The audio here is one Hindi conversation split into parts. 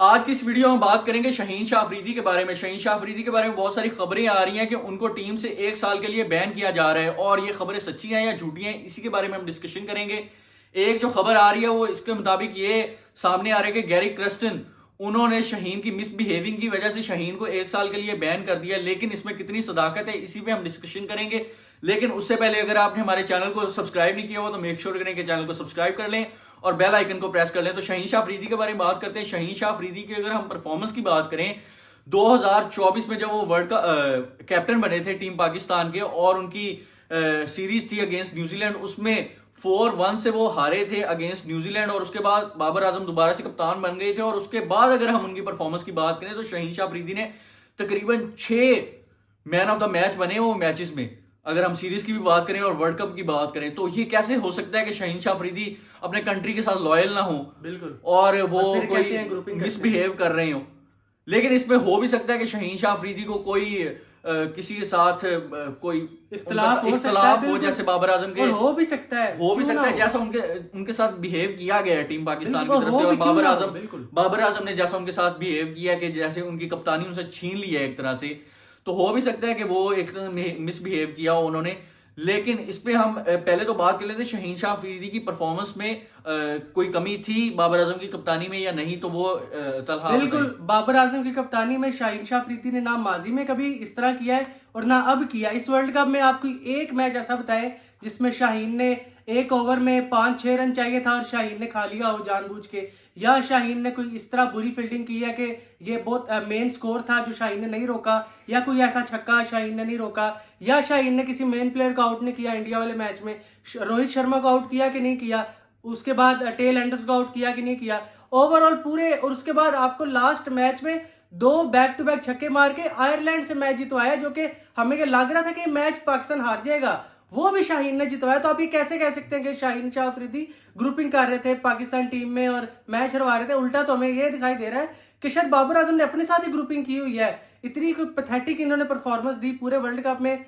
आज की इस वीडियो में बात करेंगे शाहीन शाह अफरीदी के बारे में। शाहीन शाह अफरीदी के बारे में बहुत सारी खबरें आ रही हैं कि उनको टीम से 1 साल के लिए बैन किया जा रहा है, और ये खबरें सच्ची हैं या झूठी हैं, इसी के बारे में हम डिस्कशन करेंगे। एक जो खबर आ रही है वो इसके मुताबिक ये सामने आ रहा है कि गैरी क्रस्टन उन्होंने शाहीन की मिसबिहेविंग की वजह से शाहीन को 1 साल के लिए बैन कर दिया, लेकिन इसमें कितनी सदाकत है इसी पे हम डिस्कशन करेंगे। लेकिन उससे पहले अगर आपने हमारे चैनल को सब्सक्राइब नहीं किया हो तो मेक श्योर करें कि चैनल को सब्सक्राइब कर लें और बेल आइकन को प्रेस कर लें। तो शाहीन शाह अफरीदी के बारे में बात करते हैं। शाहीन शाह अफरीदी की अगर हम परफॉर्मेंस की बात करें, 2024 में जब वो वर्ल्ड का कैप्टन बने थे टीम पाकिस्तान के, और उनकी सीरीज थी अगेंस्ट न्यूजीलैंड, उसमें 4-1 से वो हारे थे अगेंस्ट न्यूजीलैंड, और उसके बाद बाबर आजम दोबारा से कप्तान बन गए थे। और उसके बाद अगर हम उनकी परफॉर्मेंस की बात करें तो शाहीन शाह अफरीदी ने तकरीबन 6 मैन ऑफ द मैच बने वो मैचेस में। अगर हम सीरीज की भी बात करें और वर्ल्ड कप की बात करें तो ये कैसे हो सकता है कि शाहीन शाह अफरीदी अपने कंट्री के साथ लॉयल ना हो, बिल्कुल, और वो कोई मिसबिहेव कर रहे हो। लेकिन इसमें हो भी सकता है कि शाहीन शाह अफरीदी को कोई किसी के साथ कोई इख्तलाफ हो जैसे बाबर आजम के, हो भी सकता है जैसा उनके साथ बिहेव किया गया है टीम पाकिस्तान की तरफ से। और बाबर आजम ने जैसा उनके साथ बिहेव किया कि जैसे उनकी कप्तानी उनसे छीन ली है एक तरह से, तो हो भी सकता है कि वो एक मिसबिहेव किया हो उन्होंने। लेकिन इस पे हम पहले तो बात कर लेते हैं शाहीन शाह अफरीदी की परफॉर्मेंस में कोई कमी थी बाबर आजम की कप्तानी में या नहीं, तो वो तलहा बिल्कुल बाबर आजम की कप्तानी में शाहीन शाह अफरीदी ने ना माजी में कभी इस तरह किया है और ना अब किया। इस वर्ल्ड कप में आपको एक मैच ऐसा बताए जिसमें शाहीन ने एक ओवर में 5-6 रन चाहिए था और शाहीन ने खा लिया हो जानबूझ के, या शाहीन ने कोई इस तरह बुरी फील्डिंग की है कि ये बहुत मेन स्कोर था जो शाहीन ने नहीं रोका, या कोई ऐसा छक्का शाहीन ने नहीं रोका, या शाहीन ने किसी मेन प्लेयर को आउट नहीं किया इंडिया वाले मैच में, रोहित शर्मा को आउट किया कि नहीं किया, उसके बाद टेल एंडर्स को आउट किया कि नहीं किया, ओवरऑल पूरे। और उसके बाद आपको लास्ट मैच में 2 बैक टू बैक छक्के मार के आयरलैंड से मैच जितवाया, जो कि हमें लग रहा था कि मैच पाकिस्तान हार जाएगा, वो भी शाहीन ने जितवाया। तो आप ये कैसे कह सकते हैं कि शाहीन शाह अफरीदी ग्रुपिंग कर रहे थे पाकिस्तान टीम में और मैच हरवा रहे थे? उल्टा तो हमें ये दिखाई दे रहा है कि शायद बाबर आजम ने अपने साथ ही ग्रुपिंग की हुई है। इतनी पैथेटिक इन्होंने परफॉर्मेंस दी पूरे वर्ल्ड कप में,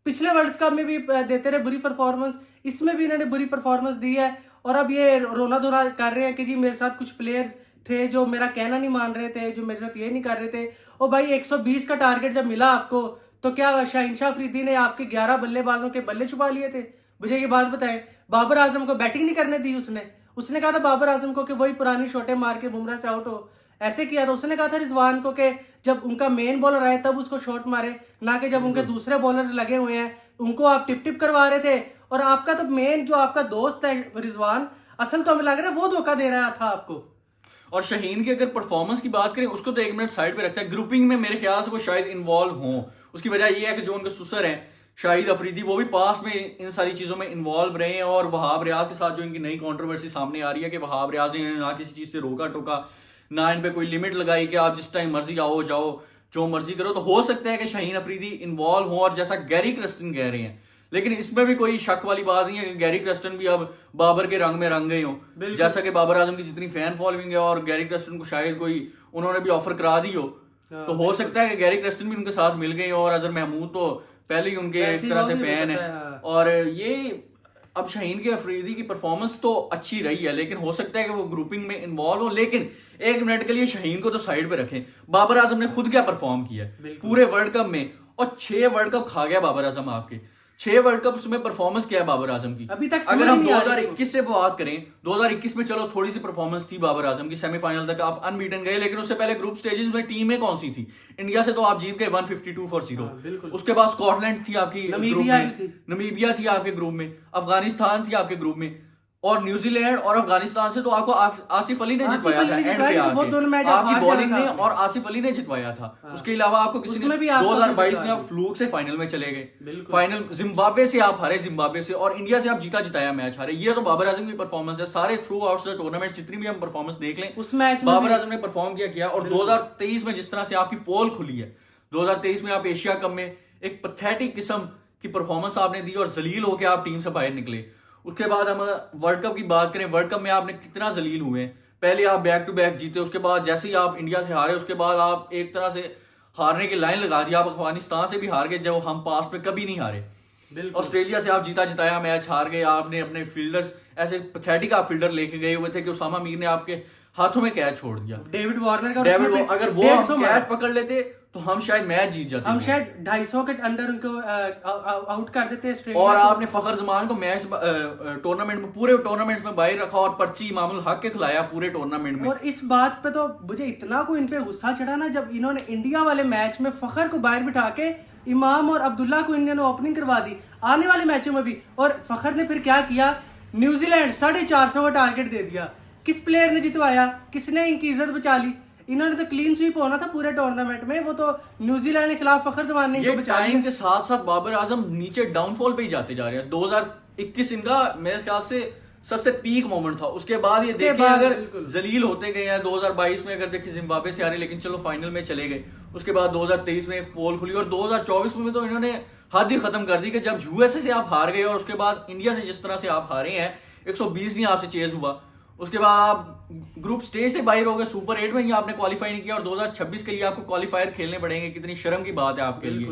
पिछले वर्ल्ड कप में भी देते रहे बुरी परफॉर्मेंस, इसमें भी इन्होंने बुरी परफॉर्मेंस दी है। और अब ये रोना धोना कर रहे हैं कि जी मेरे साथ कुछ प्लेयर्स थे जो मेरा कहना नहीं मान रहे थे, जो मेरे साथ ये नहीं कर रहे थे। और भाई 120 का टारगेट जब मिला आपको, तो क्या शाहीन शाह अफरीदी ने आपके 11 बल्लेबाजों के बल्ले छुपा लिए थे? मुझे ये बात बताएं। बाबर आजम को बैटिंग नहीं करने दी उसने कहा था बाबर आजम को कि वही पुरानी शॉटें मार के बुमराह से आउट हो, ऐसे किया था। उसने कहा था रिजवान को कि जब उनका मेन बॉलर आए तब उसको शॉट मारे, ना कि जब उनके दूसरे बॉलर्स लगे हुए हैं उनको आप टिप टिप करवा रहे थे। और आपका तो मेन जो आपका दोस्त है रिजवान, असल तो हमें लग रहा है वो धोखा दे रहा था आपको। और शाहीन की अगर परफॉर्मेंस की बात करें उसको तो 1 मिनट साइड पे रखता है। ग्रुपिंग में मेरे ख्याल से वो शायद इन्वॉल्व हो, उसकी वजह यह है कि जो उनके सुसर हैं शाहिद अफरीदी, वो भी पास में इन सारी चीजों में इन्वॉल्व रहे हैं। और वहाब रियाज के साथ जो इनकी नई कंट्रोवर्सी सामने आ रही है कि वहाब रियाज ने ना किसी चीज से रोका टोका, ना इन पे कोई लिमिट लगाई कि आप जिस टाइम मर्जी आओ जाओ जो मर्जी करो, तो हो सकता है कि शाहीन अफरीदी इन्वॉल्व हो और जैसा गैरी क्रस्टन कह रहे हैं। लेकिन इसमें भी कोई शक वाली बात नहीं है कि गैरी क्रस्टन भी अब बाबर के रंग में रंग गए हो, जैसा कि बाबर आजम की जितनी फैन फॉलोइंग है और गैरी क्रस्टन को शायद कोई उन्होंने भी ऑफर करा दी हो, तो हो सकता है कि गैरी क्रस्टन भी उनके साथ मिल गए हो। और अजहर महमूद तो पहले ही उनके एक तरह से फैन है। और ये अब शाहीन के अफरीदी की परफॉर्मेंस तो अच्छी रही है, लेकिन हो सकता है कि वो ग्रुपिंग में इन्वॉल्व हो। लेकिन 1 मिनट के लिए शाहीन को तो साइड पे रखें। बाबर आजम ने खुद क्या परफॉर्म किया पूरे वर्ल्ड कप में, और 6 वर्ल्ड कप खा गया बाबर आजम आपके। 6 वर्ल्ड कप में परफॉर्मेंस क्या है बाबर आजम की अभी तक? अगर हम 2021 से बात करें, 2021 में चलो थोड़ी सी परफॉर्मेंस थी बाबर आजम की, सेमीफाइनल तक आप अनबीटन गए, लेकिन उससे पहले ग्रुप स्टेजेस में टीमें कौन सी थी? इंडिया से तो आप जीत गए 152-0। उसके बाद स्कॉटलैंड थी आपकी ग्रुप में, नमीबिया थी आपके ग्रुप में, अफगानिस्तान थी आपके ग्रुप में, और न्यूजीलैंड और अफगानिस्तान से तो आपको आसिफ अली ने जितवाया था एंड पे आके, आपकी बॉलिंग ने और आसिफ अली ने जितवाया था। उसके अलावा आपको किसी ने 2022 में आप फ्लूक से फाइनल में चले गए, फाइनल जिम्बाब्वे से आप हारे, जिम्बाब्वे से, और इंडिया से आप जीता जिताया मैच हारे। ये तो बाबर आजम की परफॉर्मेंस है। सारे थ्रू आउट द टूर्नामेंट जितनी भी हम परफॉर्मेंस देख लें, उस मैच बाबर आजम ने परफॉर्म किया। और 2023 में जिस तरह से आपकी पोल खुली है, 2023 में आप एशिया कप में एक पैथेटिक किस्म की परफॉर्मेंस आपने दी और जलील होकर आप टीम से बाहर निकले। उसके बाद हम वर्ल्ड कप की बात करें, वर्ल्ड कप में आपने कितना जलील हुए। पहले आप बैक टू बैक जीते, उसके बाद जैसे ही आप इंडिया से हारे, उसके बाद आप एक तरह से हारने की लाइन लगा दी। आप अफगानिस्तान से भी हार गए जब हम पास में कभी नहीं हारे। ऑस्ट्रेलिया से आप जीता जिताया मैच हार गए। आपने अपने फील्डर्स ऐसे पैथेटिक आप फील्डर लेके गए हुए थे कि उसामा मीर ने आपके हाथों में कैच छोड़ दिया। डेविड वार्नर का अगर वो कैच पकड़ लेते तो हम शायद मैच जीत जाते, हम शायद 250 के अंडर उनको आउट कर देते ऑस्ट्रेलिया। और आपने फखर जमान को मैच टूर्नामेंट में, पूरे टूर्नामेंट में बाहर रखा और पर्ची इमामुल हक के खिलाया पूरे टूर्नामेंट में। और इस बात पे तो मुझे इतना को इन पे गुस्सा चढ़ा ना, जब इन्होंने इंडिया वाले मैच में फखर को बाहर बिठा के इमाम और अब्दुल्ला को इन्होंने ओपनिंग करवा दी, आने वाले मैचों में भी। और फखर ने फिर क्या किया, न्यूजीलैंड 450 का टारगेट दे दिया। किस प्लेयर ने जितवाया, किसने इनकी इज्जत बचा ली? इन्होंने तो क्लीन स्वीप होना था पूरे टूर्नामेंट में, वो तो न्यूजीलैंड के खिलाफ फखर जमान ने ये टाइम के साथ साथ बाबर आजम नीचे डाउनफॉल पे ही जाते जा रहे हैं। 2021 इनका मेरे ख्याल से सबसे पीक मोमेंट था। उसके बाद ये देखिए अगर जलील होते गए हैं, 2022 में अगर देखिए जिम्बाब्वे से आ रहे, लेकिन चलो फाइनल में चले गए। उसके बाद 2023 में पोल खुली और 2024 में तो इन्होंने हद ही खत्म कर दी कि जब यूएसए से आप हार गए और उसके बाद इंडिया से जिस तरह से आप हारे हैं, 120 नहीं आपसे चेज हुआ। उसके बाद आप ग्रुप स्टेज से बाहर हो गए, सुपर 8 में ही आपने क्वालिफाई नहीं किया और 2026 के लिए आपको क्वालिफायर खेलने पड़ेंगे। कितनी शर्म की बात है आपके लिए।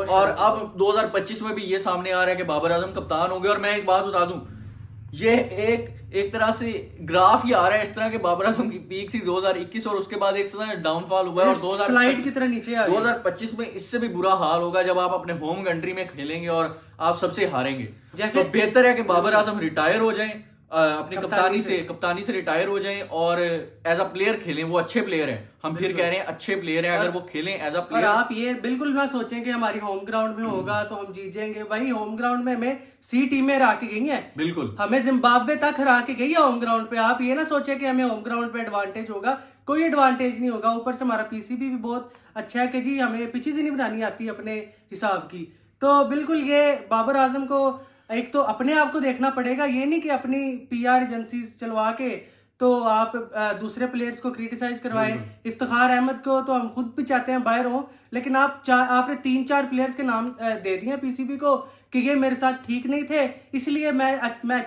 और अब 2025 में भी ये सामने आ रहा है कि बाबर आजम कप्तान हो गए। और मैं एक बात बता दूं, ये एक तरह से ग्राफ ही आ रहा है इस तरह के। बाबर आजम की पीक थी 2021 और उसके बाद एक डाउनफॉल हुआ है और 2025 की तरह नीचे आ रही है। 2025 में इससे भी बुरा हाल होगा जब आप अपने होम कंट्री में खेलेंगे और आप सबसे हारेंगे। तो बेहतर है कि बाबर आजम रिटायर हो जाएं, अपनी कप्तानी से रिटायर हो जाएं और एज अ प्लेयर खेलें। वो अच्छे प्लेयर हैं, हम फिर कह रहे हैं अच्छे प्लेयर हैं। अगर वो खेलें एज अ प्लेयर, और आप ये बिल्कुल ना सोचें कि हमारी होम ग्राउंड में होगा तो हम जीत जाएंगे। भाई होम ग्राउंड में हमें सी टीमें हरा के गई हैं, बिल्कुल हमें जिम्बाब्वे तक हरा के गई है होम ग्राउंड पे। आप ये ना सोचें कि हमें होम ग्राउंड पे एडवांटेज होगा, कोई एडवांटेज नहीं होगा। ऊपर से हमारा पीसीबी भी बहुत अच्छा है कि जी हमें पिचेस ही नहीं बनानी आती अपने हिसाब की। तो बिल्कुल ये बाबर आजम को एक तो अपने आप को देखना पड़ेगा, ये नहीं कि अपनी पीआर एजेंसी चलवा के तो आप दूसरे प्लेयर्स को क्रिटिसाइज करवाएं। इफ्तिखार अहमद को तो हम खुद भी चाहते हैं बाहर हो, लेकिन आपने 3-4 प्लेयर्स के नाम दे दिए पीसीबी को कि ये मेरे साथ ठीक नहीं थे, इसलिए मैं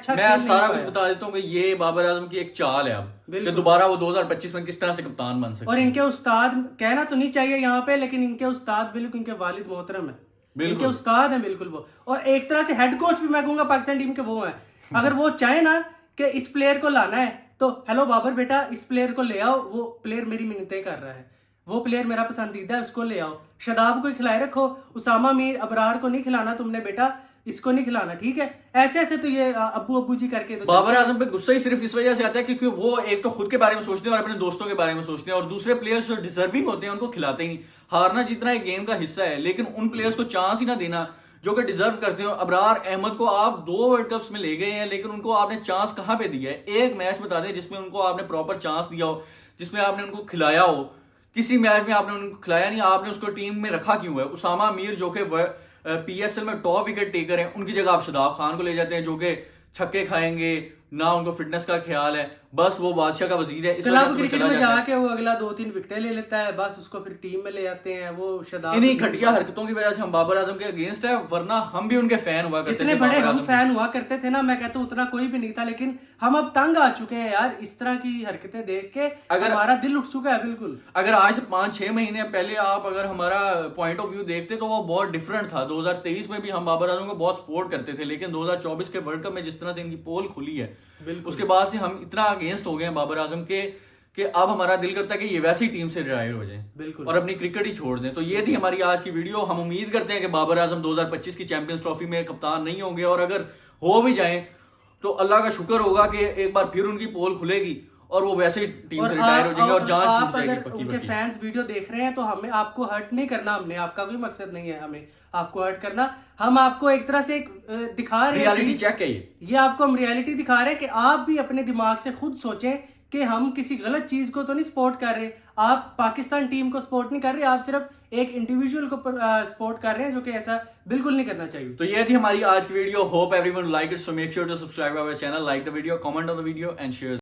सारा कुछ बता देता हूँ कि ये बाबर आजम की एक चाल है अब कि दोबारा वो 2025 में किस तरह से कप्तान बन सकते। और इनके उस्ताद कहना तो नहीं चाहिए यहाँ पे, लेकिन इनके उस्ताद बिल्कुल इनके वालिद मोहतरम है, इनके उस्ताद हैं बिल्कुल वो। और एक तरह से हेड कोच भी मैं कहूंगा पाकिस्तान टीम के वो हैं। अगर वो चाहे ना कि इस प्लेयर को लाना है तो हेलो बाबर बेटा इस प्लेयर को ले आओ, वो प्लेयर मेरी मिन्नतें कर रहा है, वो प्लेयर मेरा पसंदीदा है, उसको ले आओ। शदाब को खिलाए रखो, उसामा मीर अबरार को नहीं खिलाना तुमने बेटा, इसको नहीं खिलाना, ठीक है। ऐसे ऐसे तो ये अब्बू जी करके तो बाबर आजम पे गुस्सा ही सिर्फ इस वजह से आता है क्योंकि वो एक तो खुद के बारे में सोचते हैं और अपने दोस्तों के बारे में सोचते हैं, और दूसरे प्लेयर्स जो डिजर्विंग होते हैं उनको खिलाते ही नहीं। हारना जीतना एक गेम का हिस्सा है, लेकिन उन प्लेयर्स को चांस ही ना देना जो कि डिजर्व करते हो। अबरार अहमद को आप 2 वर्ल्ड कप्स में ले गए हैं, लेकिन उनको आपने चांस कहां पे दिया है? एक मैच बता दें जिसमें उनको आपने प्रॉपर चांस दिया हो, जिसमें आपने उनको खिलाया हो। किसी मैच में आपने उनको खिलाया नहीं, आपने उसको टीम में रखा क्यों है? उसामा मीर जो कि पीएसएल में टॉप विकेट टेकर हैं, उनकी जगह आप शदाब खान को ले जाते हैं जो कि छक्के खाएंगे ना, उनको फिटनेस का ख्याल है, बस वो बादशाह का वजीर है। क्लब क्रिकेट में जाके वो अगला 2-3 विकेटें ले लेता है, बस उसको फिर टीम में ले जाते हैं वो शदाब। इन्हीं घटिया हरकतों की वजह से हम बाबर आजम के अगेंस्ट है, वरना हम भी उनके फैन हुआ करते थे। जितने बड़े हम फैन हुआ करते थे ना, मैं कहता हूँ उतना कोई भी नहीं था, लेकिन हम अब तंग आ चुके हैं यार इस तरह की हरकतें देख के। अगर हमारा दिल उठ चुका है बिल्कुल। अगर आज से 5-6 महीने पहले आप अगर हमारा पॉइंट ऑफ व्यू देखते तो वो बहुत डिफरेंट था। 2023 में भी हम बाबर आजम को बहुत सपोर्ट करते थे, लेकिन 2024 के वर्ल्ड कप में जिस तरह से इनकी पोल खुली है, उसके बाद से हम इतना अगेंस्ट हो गए हैं बाबर आजम के कि अब हमारा दिल करता है कि ये वैसी टीम से रिटायर हो जाए बिल्कुल और अपनी क्रिकेट ही छोड़ दें। तो ये थी हमारी आज की वीडियो। हम उम्मीद करते हैं कि बाबर आजम 2025 की चैंपियंस ट्रॉफी में कप्तान नहीं होंगे, और अगर हो भी जाएं तो अल्लाह का शुक्र होगा कि एक बार फिर उनकी पोल खुलेगी और वो वैसे टीम से रिटायर हो जाएंगे और जान छूट जाएगी पक्की उनके फैंस वीडियो देख रहे हैं तो हमें आपको हर्ट नहीं करना, हमने आपका कोई मकसद नहीं है हमें आपको हर्ट करना। हम आपको एक तरह से दिखा रहे हैं, रियलिटी चेक है ये आपको हम रियलिटी दिखा रहे हैं कि आप भी अपने दिमाग से खुद सोचें कि हम किसी गलत चीज को तो नहीं सपोर्ट कर रहे, आप पाकिस्तान टीम को सपोर्ट नहीं कर रहे, आप सिर्फ एक इंडिविजुअल को सपोर्ट कर रहे हैं, जो कि ऐसा बिल्कुल नहीं करना चाहिए। तो ये थी हमारी आज की video. Hope everyone like it, so make sure to subscribe our channel, like the video, comment on the video and share.